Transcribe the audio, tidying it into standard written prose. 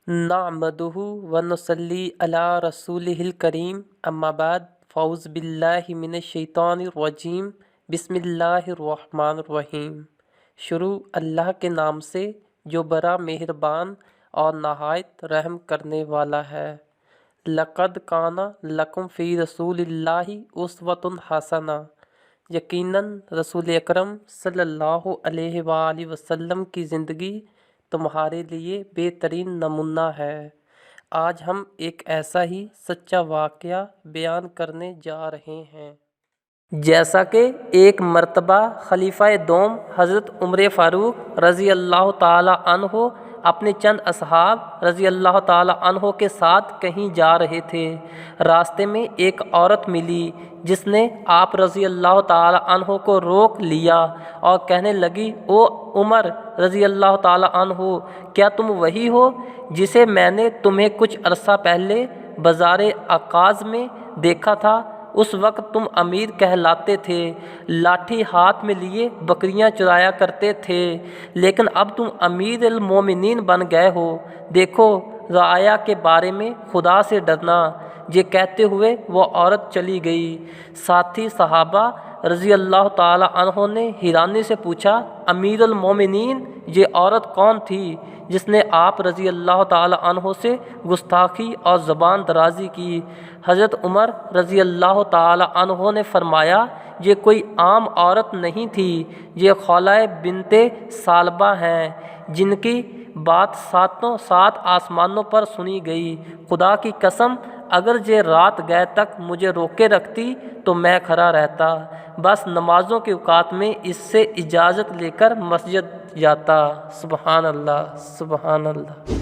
नअमदुहु व नुसल्ली अला रसूलिहिल करीम अम्मा बाद फ़ऊज़ बिल्लाहि मिनश शैतानिर रजीम बिस्मिल्लाहिर रहमानिर रहीम। शुरू अल्लाह के नाम से जो बड़ा मेहरबान और नहायत रहम करने वाला है। लक़द काना लकुम फ़ी रसूलिल्लाहि उस्वतुन हसना। यकीनन रसूल अकरम सल्लल्लाहु अलैहि वसल्लम की ज़िंदगी तुम्हारे लिए बेहतरीन नमूना है। आज हम एक ऐसा ही सच्चा वाक़या बयान करने जा रहे हैं। जैसा कि एक मर्तबा खलीफा दोम हज़रत उमर फ़ारूक रज़ी अल्लाह ताला अन्हो अपने चंद असहाब रज़ी अल्लाह ताला अन्हो के साथ कहीं जा रहे थे। रास्ते में एक औरत मिली जिसने आप रज़ी अल्लाह ताला अन्हो को रोक लिया और कहने लगी, ओ उमर रज़ी अल्लाह ताला अन्हो, क्या तुम वही हो जिसे मैंने तुम्हें कुछ अरसा पहले बाज़ार अकाज़ में देखा था? उस वक्त तुम अमीर कहलाते थे, लाठी हाथ में लिए बकरियां चुराया करते थे, लेकिन अब तुम अमीर अल मोमिनीन बन गए हो। देखो, राया के बारे में खुदा से डरना। ये कहते हुए वो औरत चली गई। साथी सहाबा रज़ी अल्लाह ताला अन्हों ने हैरानी से पूछा, अमीर अल मोमिनीन, ये औरत कौन थी जिसने आप रज़ी अल्लाह ताला अन्हों से गुस्ताखी और ज़बान दराजी की? हज़रत उमर रज़ी अल्लाह ताला अन्हों ने फरमाया, ये कोई आम औरत नहीं थी, ये खौला बिनते सालबा हैं जिनकी बात सात आसमानों पर सुनी गई। खुदा की कसम, अगर ये रात गए तक मुझे रोके रखती तो मैं खड़ा रहता, बस नमाज़ों के औकात में इससे इजाज़त लेकर मस्जिद जाता। सुबहान अल्लाह, सुबहान अल्लाह।